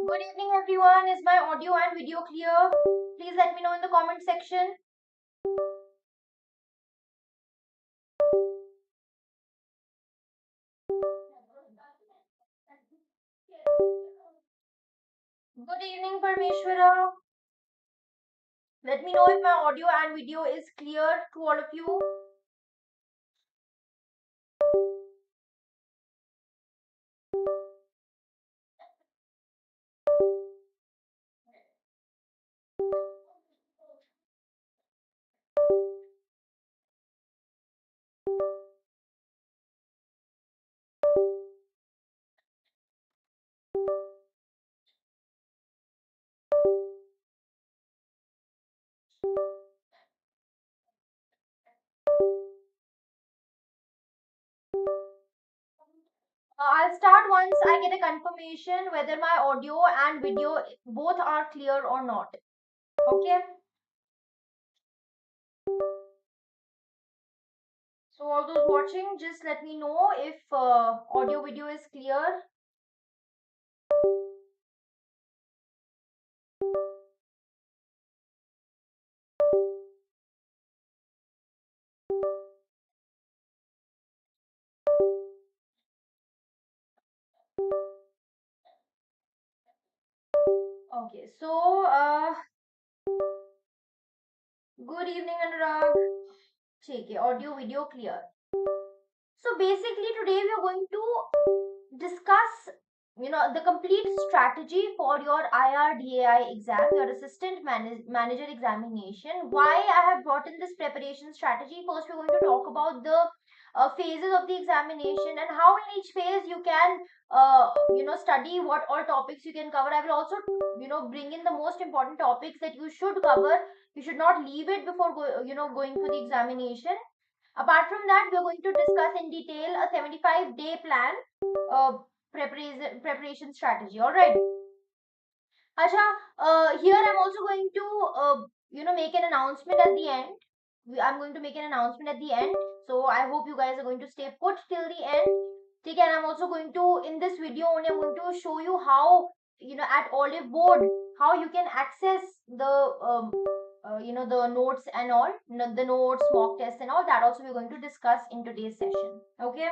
Good evening, everyone. Is my audio and video clear? Please let me know in the comment section. Good evening, Parmeshwara. Let me know if my audio and video is clear to all of you. I'll start once I get a confirmation whether my audio and video both are clear or not. Okay. So all those watching, just let me know if audio video is clear. Okay. So good evening, Anurag. Okay, audio video clear. So basically today we are going to discuss the complete strategy for your IRDAI exam, your assistant manager examination. Why I have brought in this preparation strategy? First we're going to talk about the phases of the examination and how in each phase you can study what all topics you can cover. I will also bring in the most important topics that you should cover. You should not leave it before going for the examination. Apart from that, we are going to discuss in detail a 75-day plan preparation strategy. All right. Acha, here I'm also going to make an announcement at the end. I'm going to make an announcement at the end. So I hope you guys are going to stay put till the end. Okay, and I'm also going to, in this video only, I'm going to show you how, at Oliveboard, how you can access the the notes and all, the notes, mock tests and all that also we're going to discuss in today's session. Okay.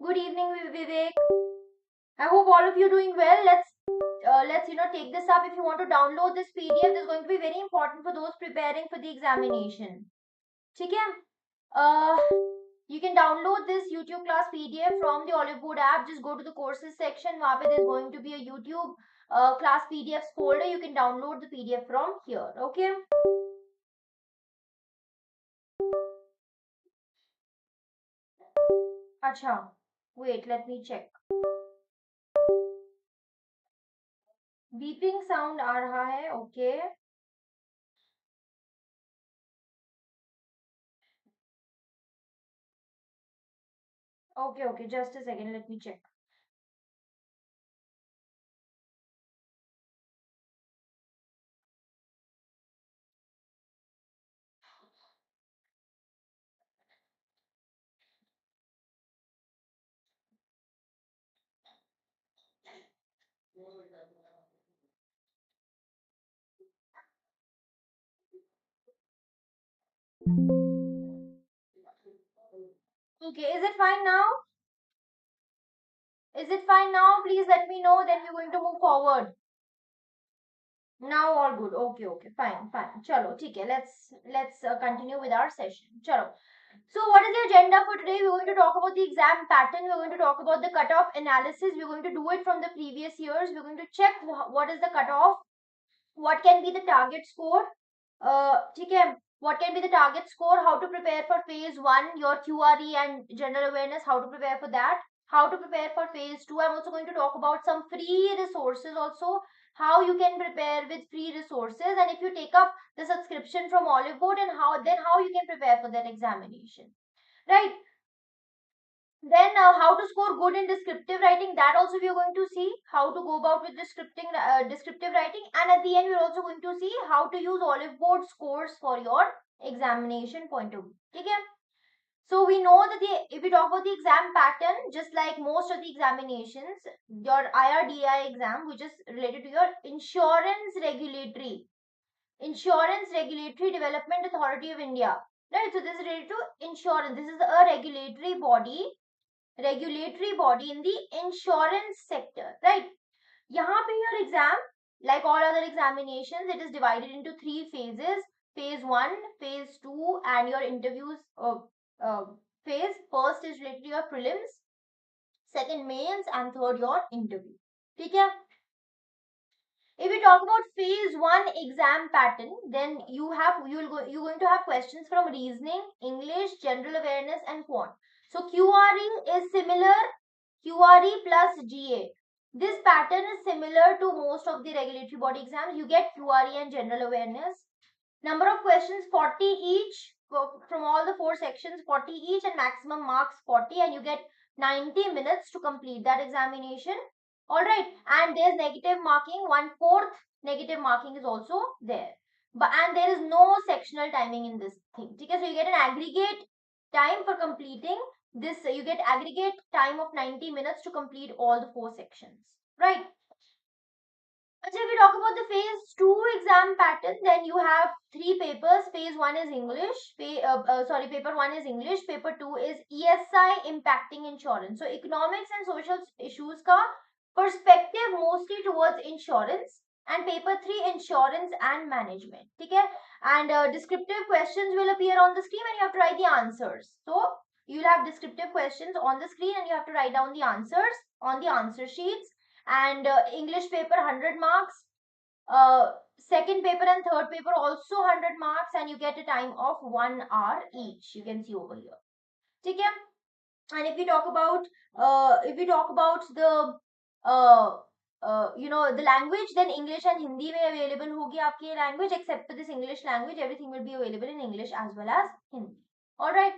Good evening, Vivek. I hope all of you doing well. Let's take this up. If you want to download this PDF, this is going to be very important for those preparing for the examination. Okay. You can download this YouTube class PDF from the Oliveboard app. Just go to the courses section. Where there's going to be a YouTube class PDFs folder. You can download the PDF from here. Okay. Acha. Wait, let me check. Beeping sound आ रहा है. Okay. Okay, just a second, let me check. Okay, is it fine now? Is it fine now? Please let me know, then we're going to move forward. Now all good. Okay, okay, fine, fine. Chalo, ठीक है. Let's continue with our session. Chalo. So what is the agenda for today? We're going to talk about the exam pattern. We're going to talk about the cutoff analysis. We're going to do it from the previous years. We're going to check what is the cutoff, what can be the target score. ठीक है. What can be the target score? How to prepare for phase 1, your QRE and general awareness, how to prepare for that. How to prepare for phase 2. I'm also going to talk about some free resources also, how you can prepare with free resources, and if you take up the subscription from Oliveboard, and how you can prepare for that examination. Right. Then how to score good in descriptive writing, that also we are going to see how to go about with descriptive writing, and at the end we're also going to see how to use Oliveboard scores for your examination point of view. Okay? So we know that if we talk about the exam pattern, just like most of the examinations, your IRDAI exam, which is related to your Insurance Regulatory Development Authority of India. Right, so this is related to insurance. This is a regulatory body in the insurance sector, right? यहाँ पे your exam, like all other examinations, it is divided into 3 phases: phase 1, phase 2, and your interviews uh, phase. First is related to your prelims, second mains, and third your interview. ठीक है? If we talk about phase 1 exam pattern, then you're going to have questions from reasoning, English, general awareness, and quant. So QRE is similar, QRE plus GA. This pattern is similar to most of the regulatory body exams. You get QRE and general awareness. Number of questions 40 each from all the 4 sections, 40 each, and maximum marks 40, and you get 90 minutes to complete that examination. Alright, and there's negative marking, 1/4 negative marking is also there. And there is no sectional timing in this thing. Okay, so you get an aggregate time for completing this, you get aggregate time of 90 minutes to complete all the 4 sections. Right. If we talk about the phase 2 exam pattern, then you have 3 papers. Phase 1 is English. Paper 1 is English. Paper 2 is ESI impacting insurance. So economics and social issues ka perspective mostly towards insurance. And paper 3 insurance and management. Okay? And descriptive questions will appear on the screen and you have to write the answers. So you'll have descriptive questions on the screen and you have to write down the answers on the answer sheets. And English paper 100 marks, second paper and third paper also 100 marks, and you get a time of 1 hour each. You can see over here. Okay? And if we talk about the the language, then English and Hindi में available होगी आपकी language. Except for this English language, everything will be available in English as well as Hindi. All right.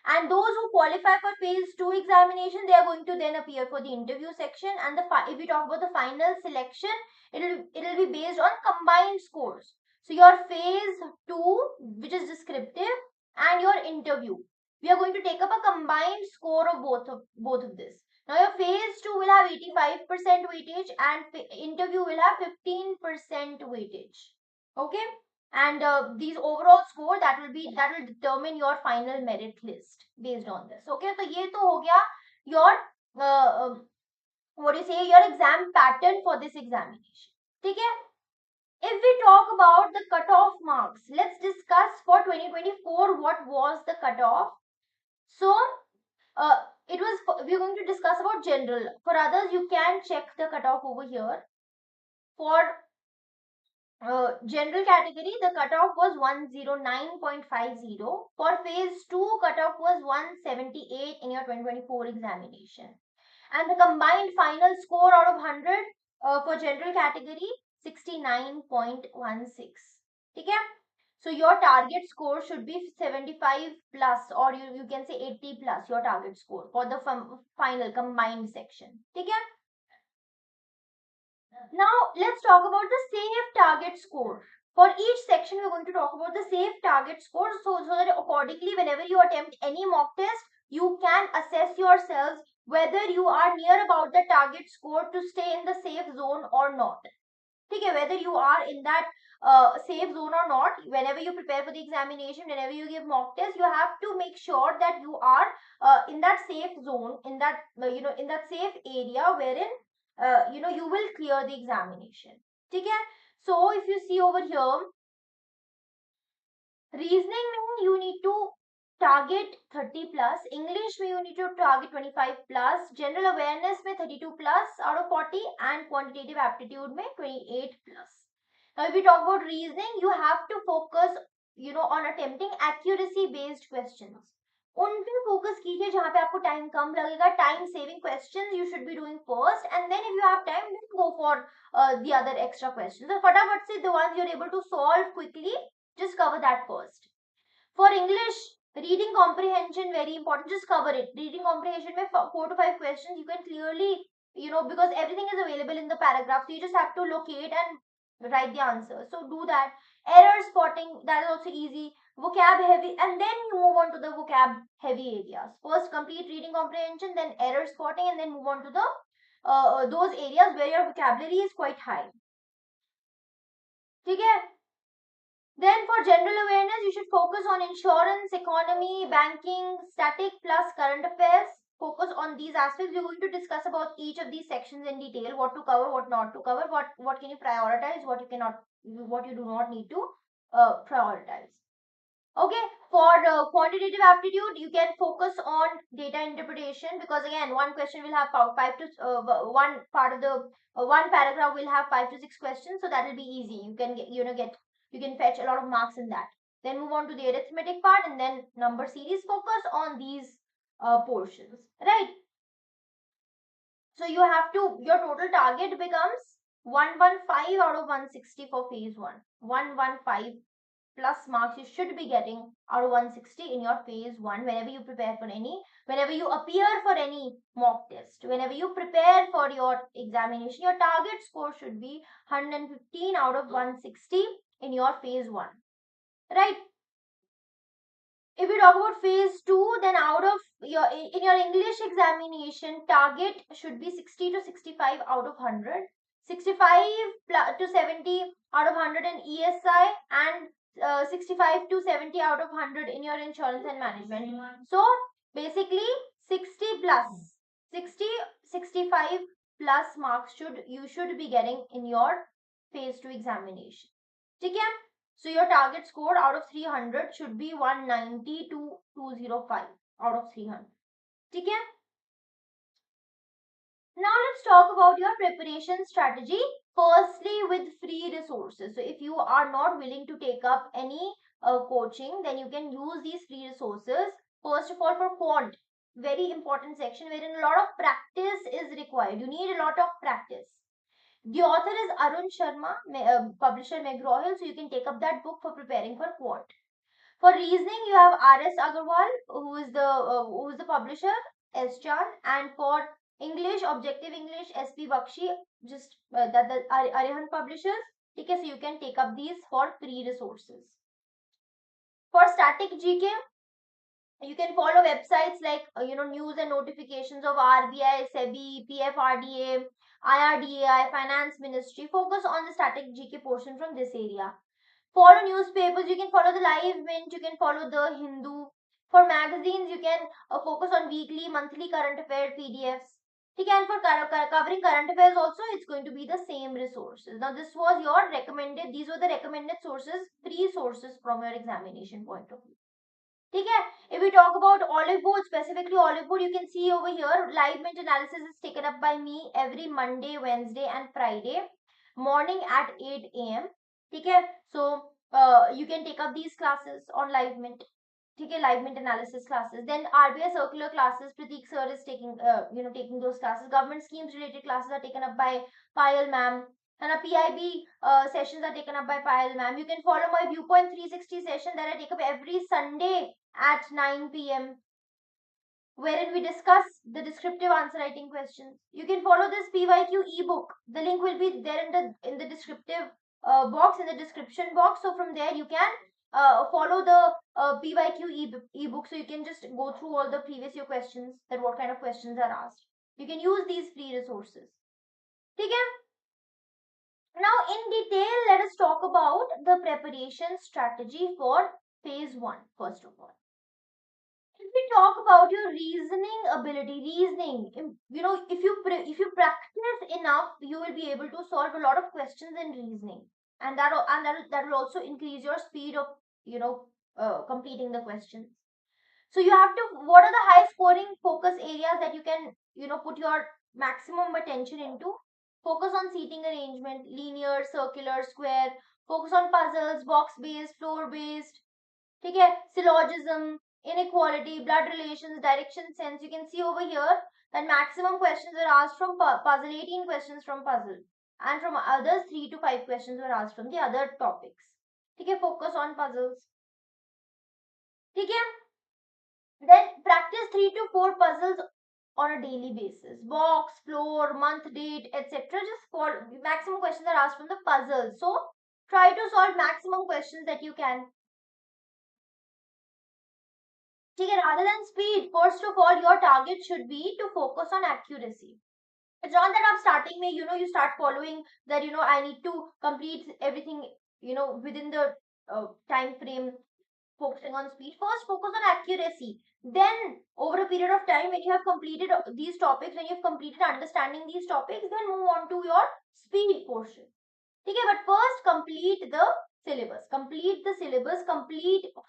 And those who qualify for phase 2 examination, they are going to then appear for the interview section. And if we talk about the final selection, it'll be based on combined scores. So your phase 2, which is descriptive, and your interview, we are going to take up a combined score of both of this. Now your phase 2 will have 85% weightage and interview will have 15% weightage. Okay? And these overall score that will determine your final merit list based on this. Okay, so ये तो हो गया your what do you say, your exam pattern for this examination. ठीक है? If we talk about the cutoff marks, let's discuss for 2024 what was the cutoff. So we're going to discuss about general. For others, you can check the cutoff over here. For general category, the cutoff was 109.50. For phase 2, cutoff was 178 in your 2024 examination. And the combined final score out of 100 for general category, 69.16. Okay? So your target score should be 75 plus, or you can say 80 plus your target score for the final combined section. Okay? Now let's talk about the safe target score. For each section, we're going to talk about the safe target score, so that accordingly, whenever you attempt any mock test, you can assess yourselves whether you are near about the target score to stay in the safe zone or not. Okay, whether you are in that safe zone or not, whenever you prepare for the examination, whenever you give mock test, you have to make sure that you are in that safe zone, in that in that safe area wherein you will clear the examination. Okay, so if you see over here, reasoning में you need to target 30 plus, English में you need to target 25 plus, general awareness में 32 plus out of 40, and quantitative aptitude में 28 plus. Now if we talk about reasoning, you have to focus on attempting accuracy based questions. उन पे focus कीजिए जहां पे आपको time कम लगेगा. Time saving questions you should be doing first, and then if you have time, then go for the other extra questions. So फटाफट से the ones you're able to solve quickly, just cover that first. For English, reading comprehension very important. Just cover it. Reading comprehension में 4 to 5 questions you can clearly, because everything is available in the paragraph, so you just have to locate and write the answer. So do that. Error spotting, that is also easy. Vocab heavy, and then you move on to the vocab heavy areas. First complete reading comprehension, then error spotting, and then move on to the those areas where your vocabulary is quite high. ठीक है? Then for general awareness, you should focus on insurance, economy, banking, static plus current affairs. Focus on these aspects. We're going to discuss about each of these sections in detail, what to cover, what not to cover, what can you prioritize, what you cannot, what you do not need to prioritize. Okay, for quantitative aptitude, you can focus on data interpretation, because again, one question will have five to one part of the one paragraph will have 5 to 6 questions, so that will be easy. You can get you can fetch a lot of marks in that. Then move on to the arithmetic part, and then number series. Focus on these portions, right? So you have to, your total target becomes 115 out of 160 for phase 1. 115 plus marks you should be getting out of 160 in your phase 1 whenever you prepare for any, whenever you appear for any mock test, whenever you prepare for your examination, your target score should be 115 out of 160 in your phase 1, right? If we talk about phase 2, then out of your, in your English examination, target should be 60 to 65 out of 100, 65 to 70 out of 100 in ESI, and 65 to 70 out of 100 in your insurance and management. So basically 60 plus 60 65 plus marks you should be getting in your phase 2 examination. Okay? So your target score out of 300 should be 190 to 205 out of 300. Okay? Now let's talk about your preparation strategy. Firstly, with free resources. So if you are not willing to take up any coaching, then you can use these free resources. First of all, for quant, very important section wherein a lot of practice is required. You need a lot of practice. The author is Arun Sharma, publisher McGraw Hill, so you can take up that book for preparing for quant. For reasoning, you have R.S. Agarwal, who is the publisher, S. Chan, and for English, Objective English, S.P. Bakshi, just that the Arihant publishers. Okay, so you can take up these for free resources. For static GK, you can follow websites like news and notifications of RBI, SEBI, PFRDA, IRDAI, Finance Ministry. Focus on the static GK portion from this area. Follow newspapers, you can follow the Live Mint, you can follow the Hindu. For magazines, you can focus on weekly, monthly current affair PDFs. And for covering current affairs also, it's going to be the same resources. Now this was your recommended, these were the recommended sources, free sources from your examination point of view. If we talk about Oliveboard, specifically Oliveboard, you can see over here, Live Mint analysis is taken up by me every Monday, Wednesday and Friday morning at 8 a.m. So you can take up these classes on Live Mint. Live Mint analysis classes. Then RBI circular classes, Prateek sir is taking taking those classes. Government schemes related classes are taken up by Payal ma'am. And a PIB sessions are taken up by Payal ma'am. You can follow my Viewpoint 360 session that I take up every Sunday at 9 p.m. wherein we discuss the descriptive answer writing questions. You can follow this PYQ ebook. The link will be there in the descriptive box, in the description box. So from there you can follow the PYQ ebook, so you can just go through all the previous year questions, that what kind of questions are asked. You can use these free resources. Okay? Now, in detail, let us talk about the preparation strategy for phase 1, first of all. If we talk about your reasoning ability, if you practice enough, you will be able to solve a lot of questions in reasoning, and that will also increase your speed of completing the questions. So you have to, what are the high scoring focus areas that you can put your maximum attention into? Focus on seating arrangement, linear, circular, square. Focus on puzzles, box based, floor based. ठीक है, syllogism, inequality, blood relations, direction sense. You can see over here that maximum questions were asked from puzzle, 18 questions from puzzle, and from others 3 to 5 questions were asked from the other topics. ठीक है, focus on puzzles. ठीक है, then practice 3 to 4 puzzles on a daily basis. Box, floor, month, date, etc. Just for maximum questions are asked from the puzzles. So try to solve maximum questions that you can. Rather than speed, first of all, your target should be to focus on accuracy. It's not that I'm starting में, you start following that, I need to complete everything, within the time frame, focusing on speed. First, focus on accuracy. Then, over a period of time, when you have completed these topics, when you have completed understanding these topics, then move on to your speed portion. Okay, but first complete the syllabus. Complete the syllabus,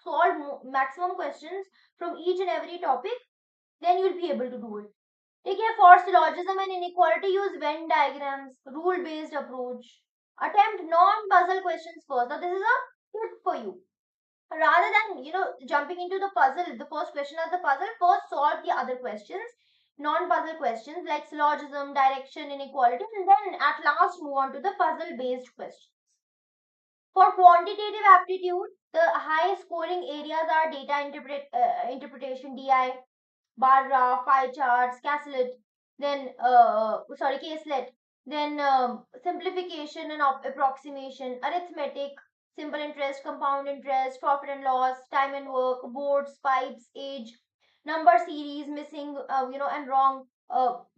solve maximum questions from each and every topic, then you'll be able to do it. Okay, for syllogism and inequality, use Venn diagrams, rule-based approach. Attempt non-puzzle questions first. Now, this is a tip for you. Rather than, jumping into the puzzle, the first question of the puzzle, first solve the other questions, non-puzzle questions like syllogism, direction, inequality, and then at last move on to the puzzle-based questions. For quantitative aptitude, the high scoring areas are data interpretation, DI, bar graph, pie charts, caselet, then simplification and approximation, arithmetic, simple interest, compound interest, profit and loss, time and work, boards, pipes, age, number series, missing, and wrong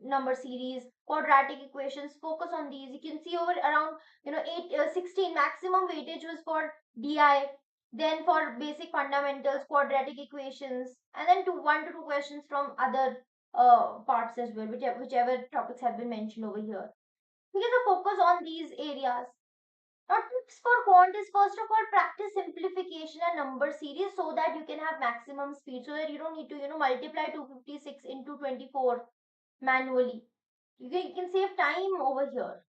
number series, quadratic equations. Focus on these. You can see over around 16 maximum weightage was for DI, then for basic fundamentals, quadratic equations, and then 1 to 2 questions from other parts as well, whichever topics have been mentioned over here. We can focus on these areas. Now, tips for quant is, first of all, practice simplification and number series so that you can have maximum speed, so that you don't need to multiply 256 into 24 manually. You can save time over here.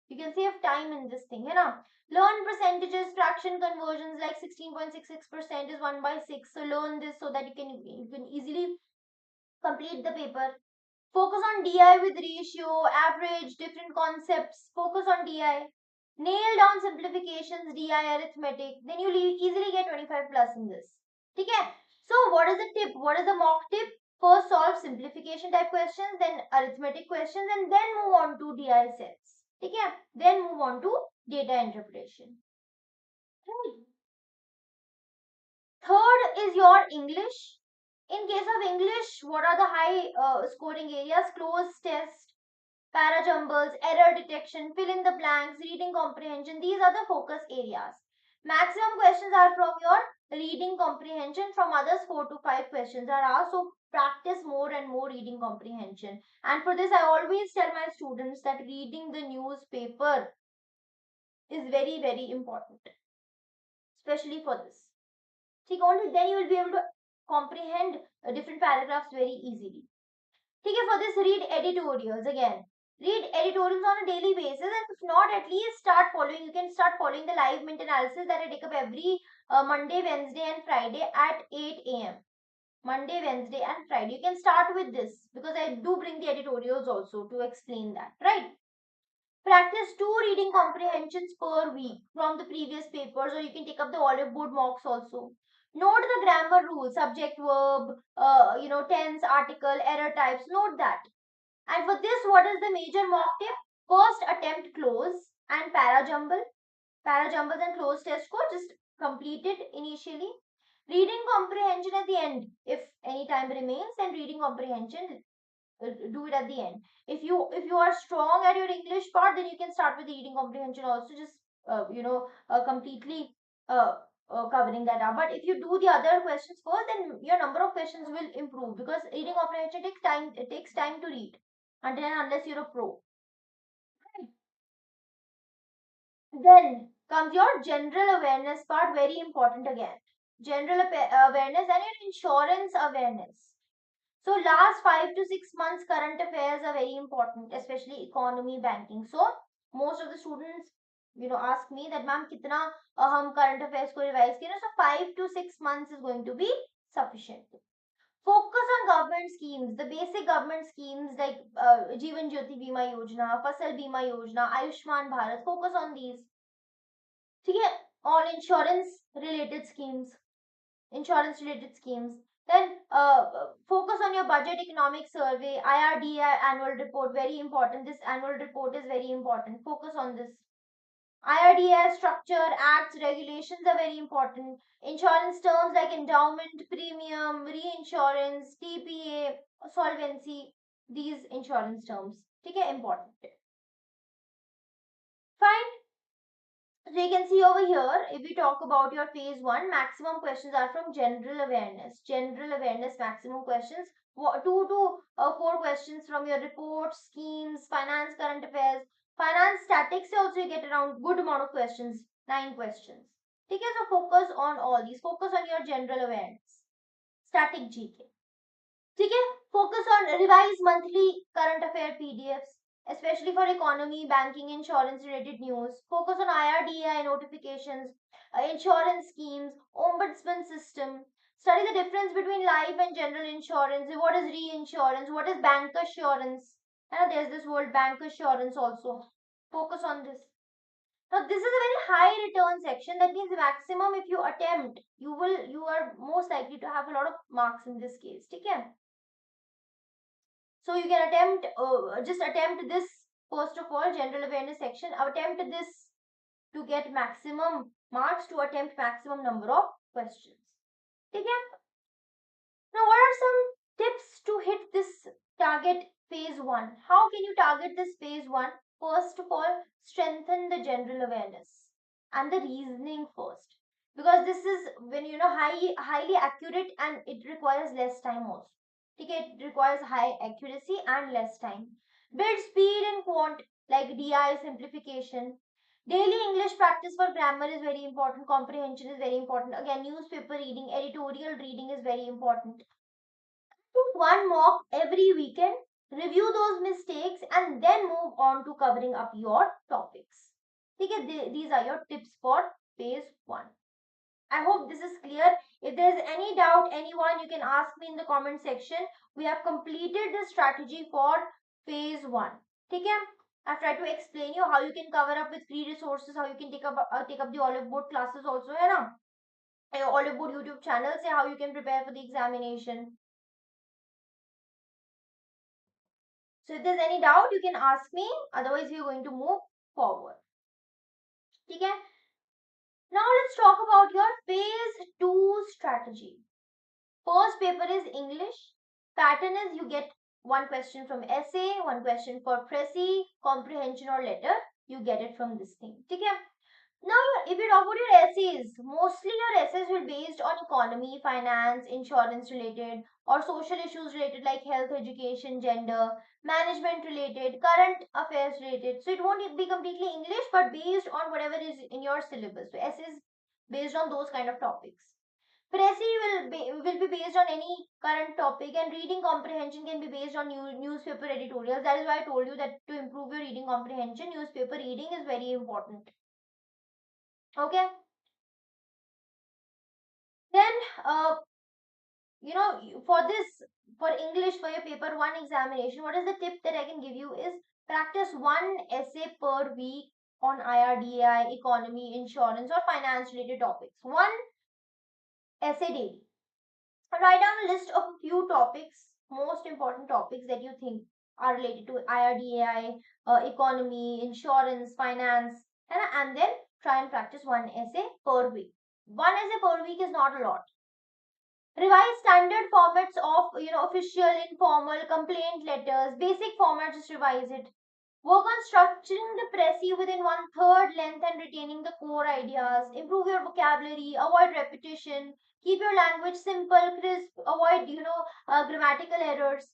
You can save time in this thing, learn percentages, fraction conversions, like 16.66% is 1 by 6. So learn this so that you can easily complete the paper. Focus on DI with ratio, average, different concepts. Focus on DI. Nail down simplifications, DI, arithmetic. Then you'll easily get 25 plus in this. Okay? So what is the tip? What is the mock tip? First solve simplification type questions, then arithmetic questions, and then move on to DI sets. Okay? Then move on to data interpretation. Third is your English. In case of English, what are the high scoring areas? Close test, para jumbles, error detection, fill in the blanks, reading comprehension. These are the focus areas. Maximum questions are from your reading comprehension. From others, 4 to 5 questions are asked. So practice more and more reading comprehension. And for this, I always tell my students that reading the newspaper is very, very important, especially for this. See, only then you will be able to comprehend different paragraphs very easily. Okay, for this, read editorials again. Read editorials on a daily basis, and if not, at least start following. You can start following the live mint analysis that I take up every Monday, Wednesday, and Friday at 8 a.m. Monday, Wednesday, and Friday. You can start with this because I do bring the editorials also to explain that, right? Practice 2 reading comprehensions per week from the previous papers, or you can take up the Oliveboard mocks also. Note the grammar rules, subject, verb, tense, article, error types. Note that. And for this, what is the major mock tip? First attempt close and para jumble. Para jumbles and close test ko just complete it initially. Reading comprehension at the end, if any time remains, then reading comprehension, do it at the end. If you are strong at your English part, then you can start with the reading comprehension also, just completely uh, covering that up. But if you do the other questions first, then your number of questions will improve, because reading comprehension takes time. It takes time to read until and unless you're a pro. Then comes your general awareness part, very important again. General awareness and your insurance awareness. So last 5 to 6 months current affairs are very important, especially economy, banking. So most of the students, ask me that ma'am kitna hum current affairs ko revise kare. So 5 to 6 months is going to be sufficient. Focus on government schemes, the basic government schemes like Jeevan Jyoti Bima Yojana, Fasal Bima Yojana, Ayushman Bharat. Focus on these. ठीक है, all insurance related schemes. Then focus on your budget economic survey, IRDAI annual report, very important. This annual report is very important. Focus on this. IRDAI structure, acts, regulations are very important. Insurance terms like endowment, premium, reinsurance, TPA, solvency, these insurance terms. ठीक है, important. Fine. So you can see over here, if we talk about your phase 1, maximum questions are from general awareness. General awareness maximum questions. 2 to 4 questions from your reports, schemes, finance, current affairs. Finance statics also you get around good amount of questions. 9 questions. Okay, so focus on all these. Focus on your general awareness. Static GK. ठीक है, focus on revised monthly current affair PDFs, especially for economy, banking, insurance related news. Focus on IRDAI notifications, insurance schemes, ombudsman system. Study the difference between life and general insurance. What is reinsurance? What is bank assurance? And there's this word bank assurance also. Focus on this. Now this is a very high return section. That means maximum if you attempt, you are most likely to have a lot of marks in this case. Okay? So you can attempt, just attempt this first of all, general awareness section. Attempt this to get maximum marks, to attempt maximum number of questions. Okay? Now, what are some tips to hit this target phase 1? How can you target this phase 1? First of all, strengthen the general awareness and the reasoning first. Because this is when highly accurate, and it requires less time also. Okay, it requires high accuracy and less time. Build speed and quant like DI simplification. Daily English practice for grammar is very important. Comprehension is very important. Again, newspaper reading, editorial reading is very important. Do one mock every weekend. Review those mistakes and then move on to covering up your topics. Okay, these are your tips for phase 1. I hope this is clear. If there's any doubt, anyone, you can ask me in the comment section. We have completed the strategy for phase 1. Okay? I've tried to explain you how you can cover up with free resources, how you can take up the Oliveboard classes also, है ना? Oliveboard YouTube channel से how you can prepare for the examination. So if there's any doubt, you can ask me. Otherwise, we are going to move forward. Okay? Now let's talk about your phase 2 strategy. First paper is English. Pattern is you get one question from essay, one question for Pressy, comprehension or letter. You get it from this thing. Okay? Now, if you talk about your essays, mostly your essays will be based on economy, finance, insurance related, or social issues related like health, education, gender, management related, current affairs related. So it won't be completely English, but based on whatever is in your syllabus. So essays based on those kind of topics. Pressy will be based on any current topic, and reading comprehension can be based on newspaper editorials. That is why I told you that to improve your reading comprehension, newspaper reading is very important. Okay. Then, for English, for your paper 1 examination, what is the tip that I can give you is practice one essay per week on IRDAI, economy, insurance, or finance related topics. One essay daily. Write down a list of a few topics, most important topics that you think are related to IRDAI, economy, insurance, finance, and then try and practice one essay per week. One essay per week is not a lot. Revise standard formats of official, informal, complaint letters, basic format. Just revise it. Work on structuring the précis within one third length and retaining the core ideas. Improve your vocabulary. Avoid repetition. Keep your language simple, crisp. Avoid grammatical errors.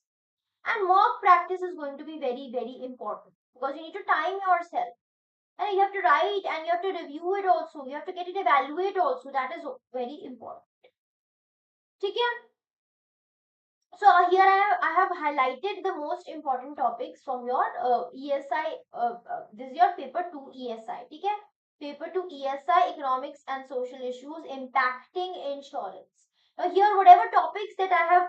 And mock practice is going to be very, very important because you need to time yourself. And you have to write and you have to review it also. You have to get it evaluate also. That is very important. Okay? So here I have highlighted the most important topics from your ESI. This is your paper 2 ESI. Okay? Paper 2 ESI, economics and social issues impacting insurance. Now here, whatever topics that I have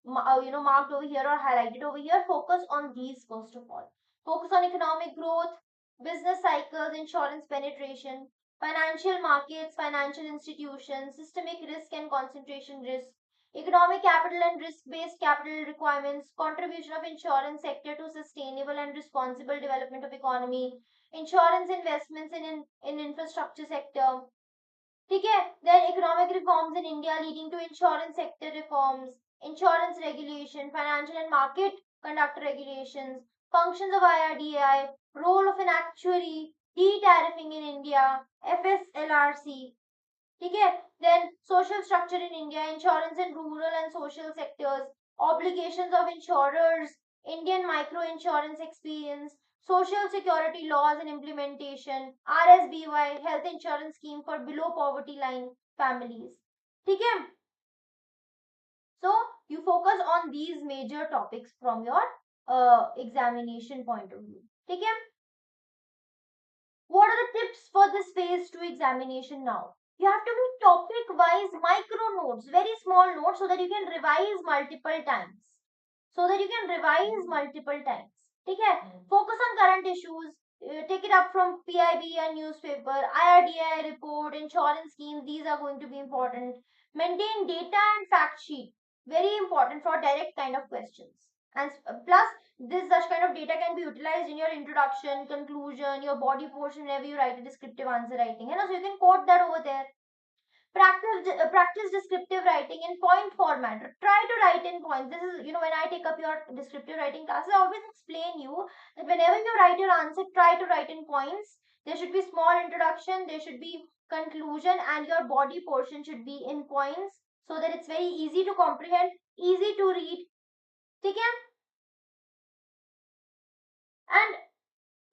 marked over here or highlighted over here, focus on these first of all. Focus on economic growth, business cycles, insurance penetration, financial markets, financial institutions, systemic risk and concentration risk, economic capital and risk-based capital requirements, contribution of insurance sector to sustainable and responsible development of economy, insurance investments in infrastructure sector. Okay, then economic reforms in India leading to insurance sector reforms, insurance regulation, financial and market conduct regulations, functions of IRDAI, role of an actuary, de-tariffing in India, FSLRC. Okay, then social structure in India, insurance in rural and social sectors, obligations of insurers, Indian micro insurance experience, social security laws and implementation, RSBY, health insurance scheme for below poverty line families. Okay, so you focus on these major topics from your examination point of view. Okay, what are the tips for this phase 2 examination now? You have to be topic wise micro notes, very small notes so that you can revise multiple times. Okay? Focus on current issues. Take it up from PIB and newspaper, IRDI report, insurance schemes. These are going to be important. Maintain data and fact sheet. Very important for direct kind of questions. And plus, this such kind of data can be utilized in your introduction, conclusion, your body portion whenever you write a descriptive answer writing. So you can quote that over there. Practice descriptive writing in point format. Try to write in points. This is, when I take up your descriptive writing classes, I always explain you that whenever you write your answer, try to write in points. There should be small introduction, there should be conclusion, and your body portion should be in points so that it's very easy to comprehend, easy to read. Okay? And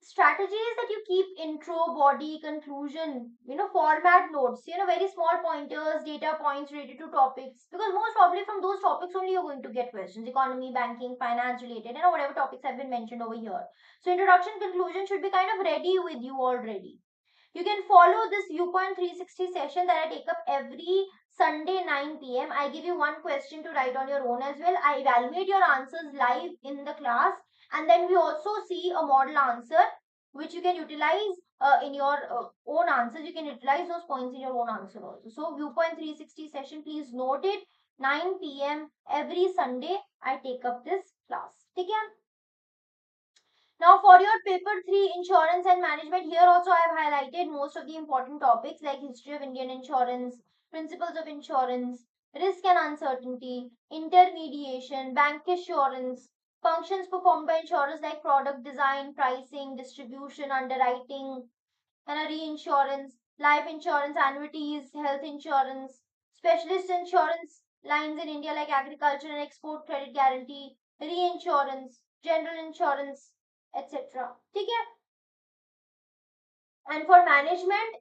strategies that you keep intro, body, conclusion, format notes, very small pointers, data points related to topics, because most probably from those topics only you're going to get questions, economy, banking, finance related, whatever topics have been mentioned over here. So introduction, conclusion should be kind of ready with you already. You can follow this Viewpoint 360 session that I take up every Sunday 9 p.m. I give you one question to write on your own as well. I evaluate your answers live in the class, and then we also see a model answer which you can utilize in your own answers. You can utilize those points in your own answer also. So Viewpoint 360 session, please note it, 9 p.m. every Sunday I take up this class. Okay? Now for your paper 3 insurance and management, here also I have highlighted most of the important topics like history of Indian insurance, principles of insurance, risk and uncertainty, intermediation, bank assurance, functions performed by insurers like product design, pricing, distribution, underwriting, and a reinsurance, life insurance, annuities, health insurance, specialist insurance lines in India like agriculture and export credit guarantee, reinsurance, general insurance, etc. Okay? And for management,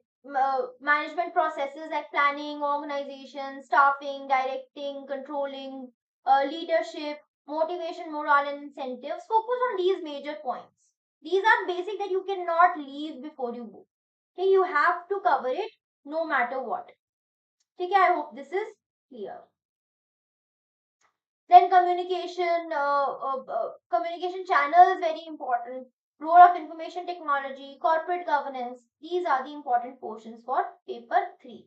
management processes like planning, organization, staffing, directing, controlling, leadership, motivation, morale, and incentives, focus on these major points. These are basic that you cannot leave before you go. Okay, you have to cover it no matter what. Okay, I hope this is clear. Then communication channel is very important. Role of information technology, corporate governance. These are the important portions for paper 3.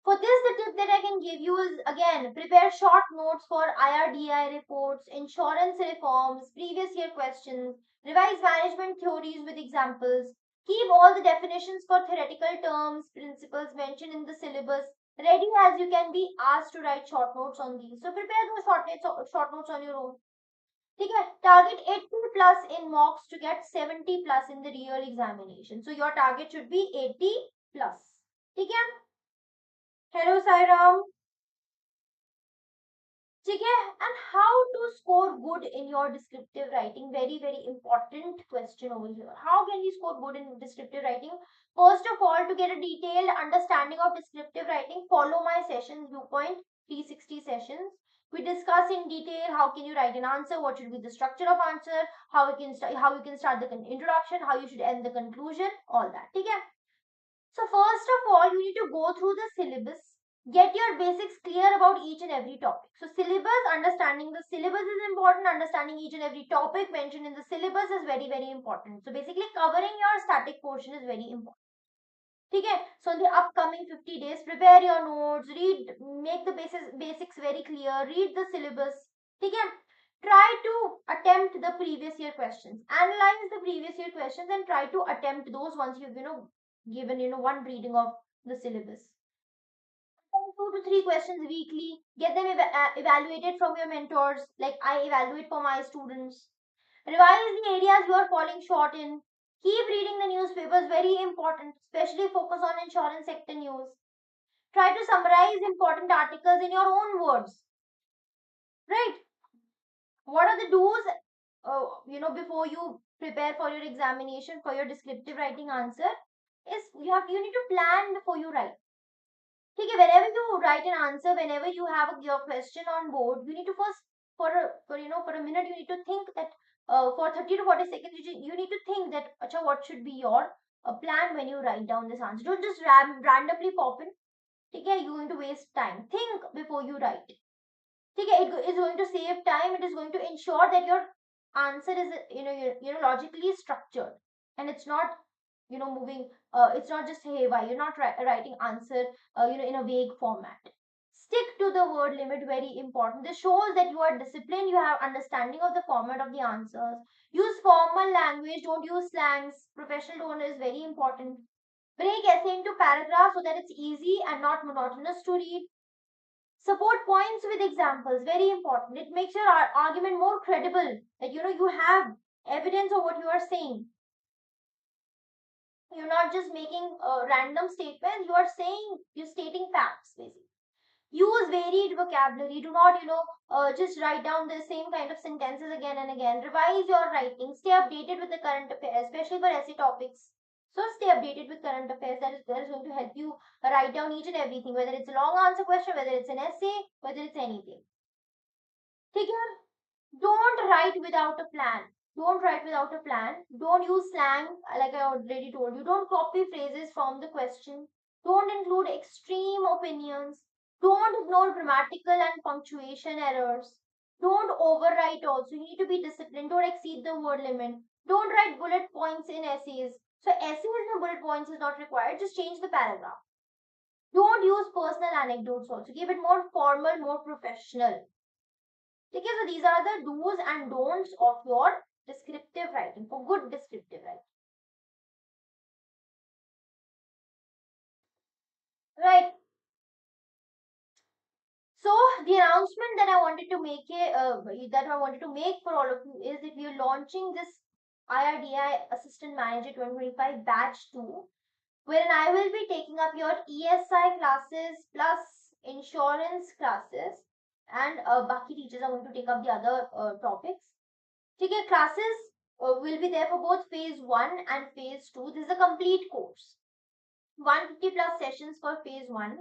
For this, the tip that I can give you is again prepare short notes for IRDI reports, insurance reforms, previous year questions, revise management theories with examples, Keep all the definitions for theoretical terms, principles mentioned in the syllabus ready, as you can be asked to write short notes on these. So prepare those short notes on your own. ठीक है, target 80 plus in mocks to get 70 plus in the real examination. So your target should be 80 plus. ठीक है. Hello Sairam. ठीक है. And how to score good in your descriptive writing? Very, very important question over here. How can we score good in descriptive writing? First of all, to get a detailed understanding of descriptive writing, follow my sessions, Viewpoint 360 sessions. We discuss in detail how can you write an answer, what should be the structure of answer, how you can start the introduction, how you should end the conclusion, all that. Okay? So first of all, you need to go through the syllabus, get your basics clear about each and every topic. So syllabus, understanding the syllabus is important, understanding each and every topic mentioned in the syllabus is very, very important. So basically covering your static portion is very important. Okay, so in the upcoming 50 days, prepare your notes, read, make the basics very clear, read the syllabus. Okay, try to attempt the previous year questions, analyze the previous year questions, and try to attempt those once you've given one reading of the syllabus. 2 to 3 questions weekly. Get them evaluated from your mentors, like I evaluate for my students. Revise the areas you are falling short in. Keep reading the newspapers, very important, especially focus on insurance sector news. Try to summarize important articles in your own words, right? What are the do's, before you prepare for your examination for your descriptive writing answer? Is you need to plan before you write. Okay, whenever you write an answer, whenever you have your question on board, you need to first, for a minute, you need to think that for 30 to 40 seconds, you need to think that, acha, what should be your plan when you write down this answer. Don't just randomly pop in. Okay, you're going to waste time. Think before you write. Okay, it is going to save time. It is going to ensure that your answer is, logically structured, and it's not, moving. It's not just haywire. You're not writing answer, in a vague format. Stick to the word limit, very important. This shows that you are disciplined, you have understanding of the format of the answers. Use formal language, don't use slangs. Professional tone is very important. Break essay into paragraphs so that it's easy and not monotonous to read. Support points with examples, very important. It makes your argument more credible, that you have evidence of what you are saying. You're not just making random statements, you're stating facts basically. Use varied vocabulary. Do not, just write down the same kind of sentences again and again. Revise your writing. Stay updated with the current affairs, especially for essay topics. So stay updated with current affairs. That is going to help you write down each and everything, whether it's a long answer question, whether it's an essay, whether it's anything. ठीक है? Don't write without a plan. Don't write without a plan. Don't use slang, like I already told you. Don't copy phrases from the question. Don't include extreme opinions. Don't ignore grammatical and punctuation errors. Don't overwrite also. You need to be disciplined. Don't exceed the word limit. Don't write bullet points in essays. So essays and bullet points is not required. Just change the paragraph. Don't use personal anecdotes also. Keep it more formal, more professional. Okay, so these are the do's and don'ts of your descriptive writing, for good descriptive writing. Right. So the announcement that I wanted to make for all of you is that we are launching this IRDAI Assistant Manager 2025 Batch 2, wherein I will be taking up your ESI classes plus insurance classes, and Baki teachers are going to take up the other topics. Okay, classes will be there for both phase 1 and phase 2. This is a complete course. 150 plus sessions for phase 1,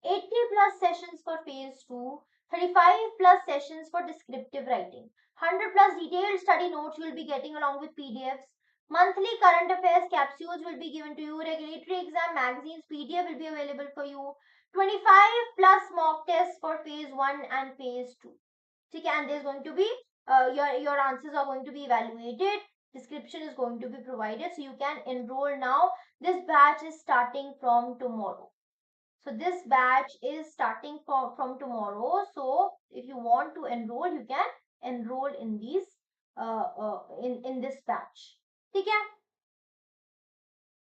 80 plus sessions for phase 2, 35 plus sessions for descriptive writing, 100 plus detailed study notes you will be getting along with PDFs. Monthly current affairs capsules will be given to you. Regulatory exam magazines PDF will be available for you. 25 plus mock tests for phase 1 and phase 2. Okay, and there's going to be your answers are going to be evaluated. Description is going to be provided, so you can enroll now. This batch is starting from tomorrow. So this batch is starting from tomorrow. So if you want to enroll, you can enroll in these in this batch. Okay.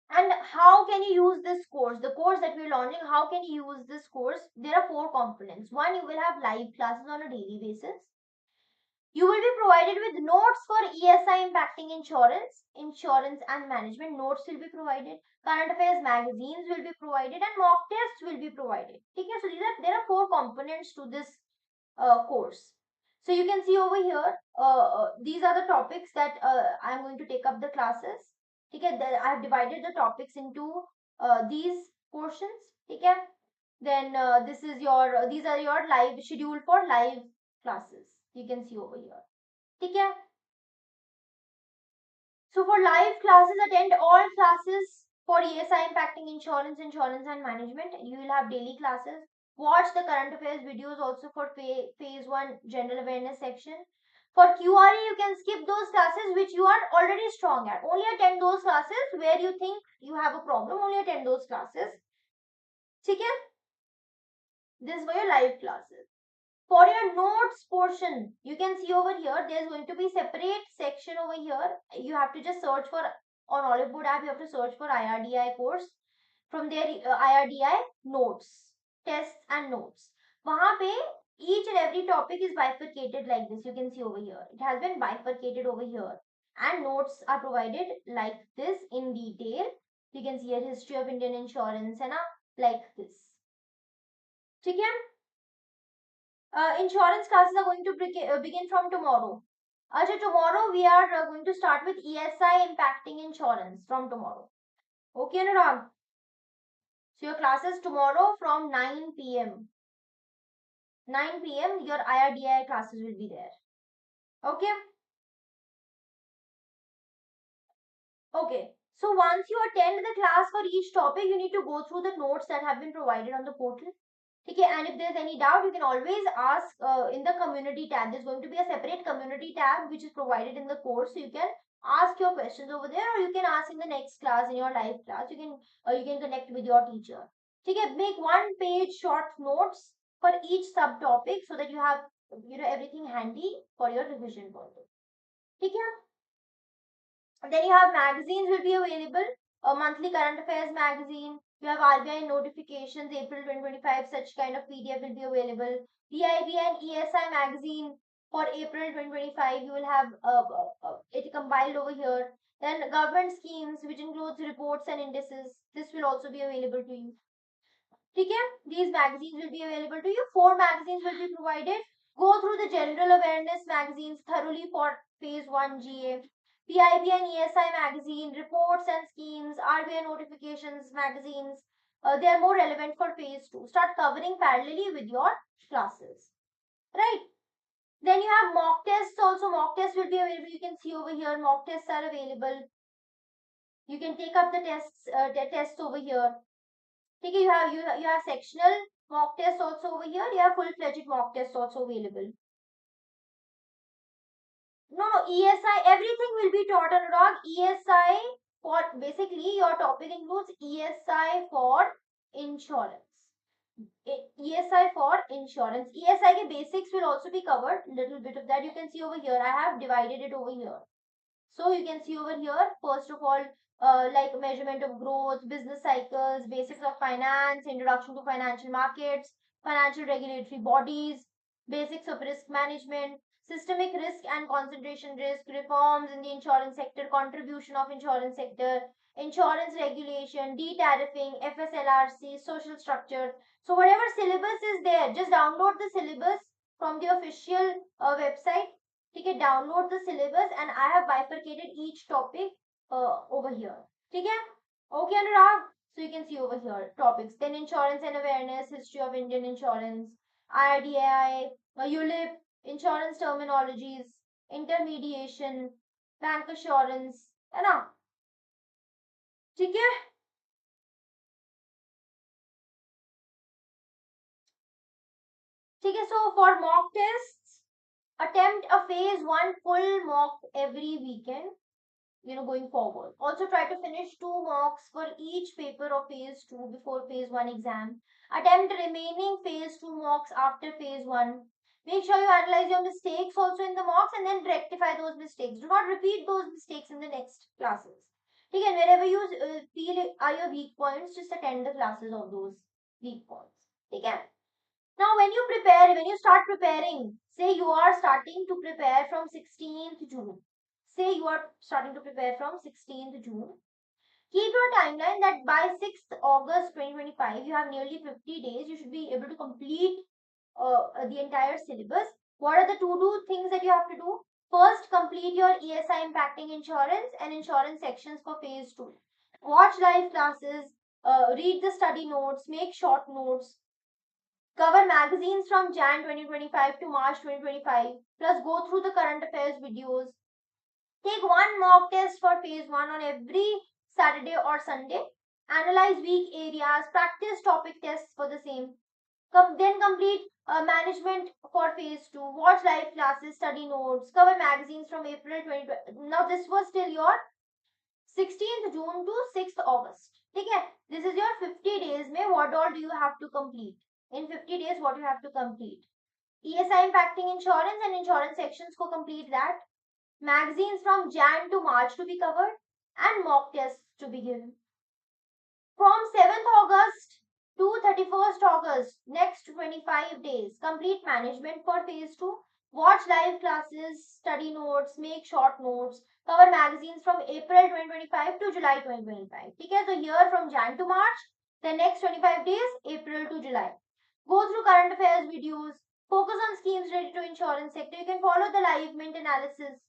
And how can you use this course? The course that we're launching, how can you use this course? There are four components. One, you will have live classes on a daily basis. You will be provided with notes for ESI impacting insurance and management. Notes will be provided. Current affairs magazines will be provided, and mock tests will be provided. Okay, so there are four components to this course. So you can see over here, these are the topics that I am going to take up the classes. Okay, I have divided the topics into these portions. Okay, then these are your live schedule for live classes. You can see over here. Okay, so for live classes, attend all classes for ESI impacting insurance and management. You will have daily classes. Watch the current affairs videos also for phase 1 general awareness section. For QRE, you can skip those classes which you are already strong at. Only attend those classes where you think you have a problem. Only attend those classes. Okay? This is for your live classes. For your notes portion, you can see over here, there's going to be separate section over here. You have to just search for, on Oliveboard app, you have to search for IRDAI course. From there, IRDAI notes, tests and notes. Wahan pe each and every topic is bifurcated like this. You can see over here. It has been bifurcated over here. And notes are provided like this in detail. You can see a history of Indian insurance and like this. ठीक है? Insurance classes are going to begin from tomorrow. Acha, tomorrow we are going to start with ESI impacting insurance from tomorrow. Okay, Anurag? So your classes tomorrow from 9 p.m. 9 p.m. your IRDI classes will be there. Okay? Okay. So once you attend the class for each topic, you need to go through the notes that have been provided on the portal. Okay, and if there's any doubt, you can always ask in the community tab. There's going to be a separate community tab which is provided in the course, so you can ask your questions over there, or you can ask in the next class, in your live class. You can connect with your teacher. Okay, make one page short notes for each subtopic so that you have everything handy for your revision purpose. Okay. Then you have magazines will be available. A monthly current affairs magazine. You have RBI notifications, April 2025, such kind of PDF will be available. PIB and ESI magazine for April 2025, you will have it compiled over here. Then government schemes, which includes reports and indices. This will also be available to you. Okay, these magazines will be available to you. 4 magazines will be provided. Go through the general awareness magazines thoroughly for phase 1 GA. PIB and ESI magazine, reports and schemes, RBI notifications magazines. They are more relevant for phase 2. Start covering parallelly with your classes. Right? Then you have mock tests also. Mock tests will be available. You can see over here, mock tests are available. You can take up the tests over here. Okay, you have sectional mock tests also over here. You have full-fledged mock tests also available. No, ESI, everything will be taught on Anurag. ESI for, basically your topic includes ESI for insurance. ESI for insurance. ESI ke basics will also be covered. Little bit of that you can see over here. I have divided it over here. So you can see over here, first of all, like measurement of growth, business cycles, basics of finance, introduction to financial markets, financial regulatory bodies, basics of risk management, systemic risk and concentration risk, reforms in the insurance sector, contribution of insurance sector, insurance regulation, de-tariffing, FSLRC, social structure. So whatever syllabus is there, just download the syllabus from the official website. ठीक है, download the syllabus and I have bifurcated each topic over here. ठीक है? Okay, Anurag. So you can see over here topics. Then insurance and awareness, history of Indian insurance, IRDAI, ULIP, insurance terminologies, intermediation, bank assurance, है ना? ठीक है? ठीक है, so for mock tests, attempt a phase 1 full mock every weekend. Going forward. Also try to finish 2 mocks for each paper of phase 2 before phase 1 exam. Attempt remaining phase 2 mocks after phase 1. Make sure you analyze your mistakes also in the mocks and then rectify those mistakes. Do not repeat those mistakes in the next classes. ठीक है, wherever you feel are your weak points, just attend the classes of those weak points. ठीक है. Now when you prepare, when you start preparing, say you are starting to prepare from 16th June. Say you are starting to prepare from 16th June. Keep your timeline that by 6th August 2025, you have nearly 50 days. You should be able to complete the entire syllabus. What are the to-do things that you have to do? First, complete your ESI impacting insurance and insurance sections for phase 2. Watch live classes, read the study notes, make short notes, cover magazines from Jan 2025 to March 2025, plus go through the current affairs videos. Take one mock test for phase 1 on every Saturday or Sunday. Analyze weak areas, practice topic tests for the same. Then complete management for phase 2. Watch live classes, study notes, cover magazines from April 2020. Now this was till your 16th June to 6th August. ठीक है, this is your 50 days में what all do you have to complete. In 50 days what you have to complete. ESI impacting insurance and insurance sections को complete that. Magazines from Jan to March to be covered and mock tests to be given. From 7th August to 31st August, next 25 days, complete management for phase 2. Watch live classes, study notes, make short notes, cover magazines from April 2025 to July 2025. Okay, so here from Jan to March, the next 25 days, April to July. Go through current affairs videos, focus on schemes related to insurance sector. You can follow the live mint analysis.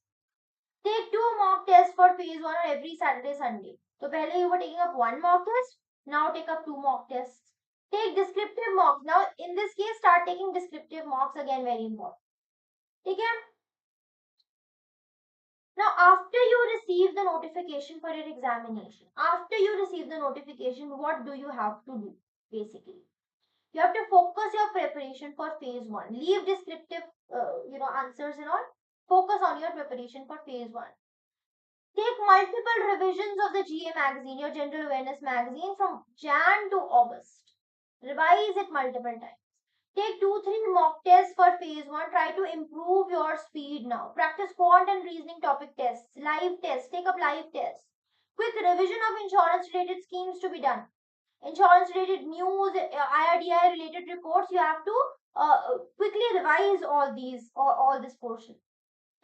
Take 2 mock tests for phase 1 on every Saturday, Sunday. So, pehle you were taking up 1 mock test. Now take up 2 mock tests. Take descriptive mocks. Now, in this case, start taking descriptive mocks again, very important. Okay? Now, after you receive the notification for your examination, what do you have to do? Basically, you have to focus your preparation for phase 1. Leave descriptive, answers and all. Focus on your preparation for phase 1. Take multiple revisions of the GA magazine, your General Awareness magazine, from Jan to August. Revise it multiple times. Take 2-3 mock tests for phase 1. Try to improve your speed now. Practice quant and reasoning topic tests, live tests. Take up live tests. Quick revision of insurance related schemes to be done. Insurance related news, IRDAI related reports. You have to quickly revise all this portion.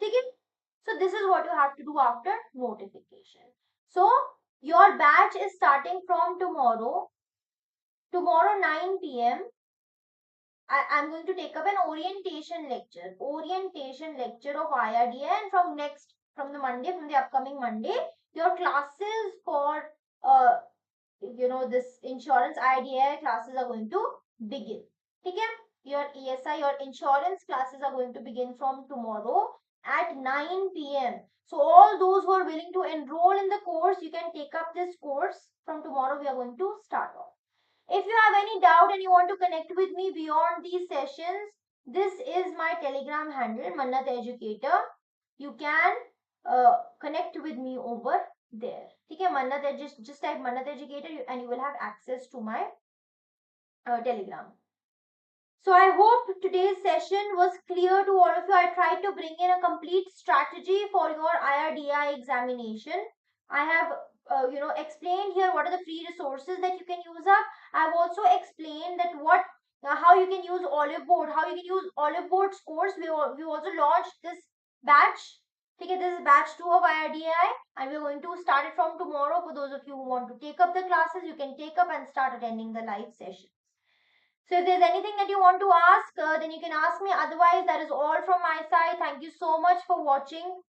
Take it. So this is what you have to do after notification. So your batch is starting from tomorrow. Tomorrow 9 p.m. I'm going to take up an orientation lecture of IRDA, and from the upcoming Monday, your classes for this insurance IRDA classes are going to begin. Okay? Your ESI, your insurance classes are going to begin from tomorrow at 9 p.m. So all those who are willing to enroll in the course, you can take up this course. From tomorrow we are going to start off. If you have any doubt and you want to connect with me beyond these sessions, this is my Telegram handle, Mannat Educator. You can connect with me over there. Okay, Mannat, just type Mannat Educator and you will have access to my Telegram. So I hope today's session was clear to all of you. I tried to bring in a complete strategy for your IRDAI examination. I have explained here what are the free resources that you can use up. I've also explained that how you can use Oliveboard, how you can use Oliveboard's course. We also launched this batch. Okay, this is batch 2 of IRDAI, and we're going to start it from tomorrow. For those of you who want to take up the classes, you can take up and start attending the live sessions. So if there's anything that you want to ask, then you can ask me. Otherwise, that is all from my side. Thank you so much for watching.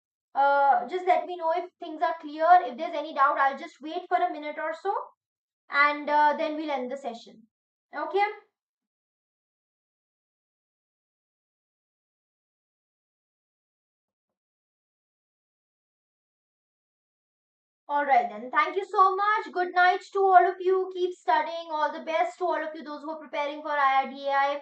Just let me know if things are clear. If there's any doubt, I'll just wait for a minute or so, and then we'll end the session. Okay? Alright then. Thank you so much. Good night to all of you. Keep studying. All the best to all of you, those who are preparing for IRDAI.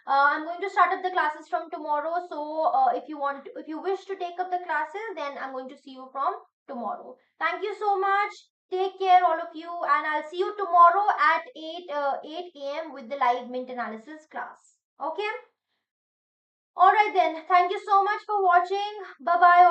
I'm going to start up the classes from tomorrow. So if you wish to take up the classes, then I'm going to see you from tomorrow. Thank you so much. Take care, all of you, and I'll see you tomorrow at 8 a.m. with the live mint analysis class. Okay? Alright then. Thank you so much for watching. Bye bye.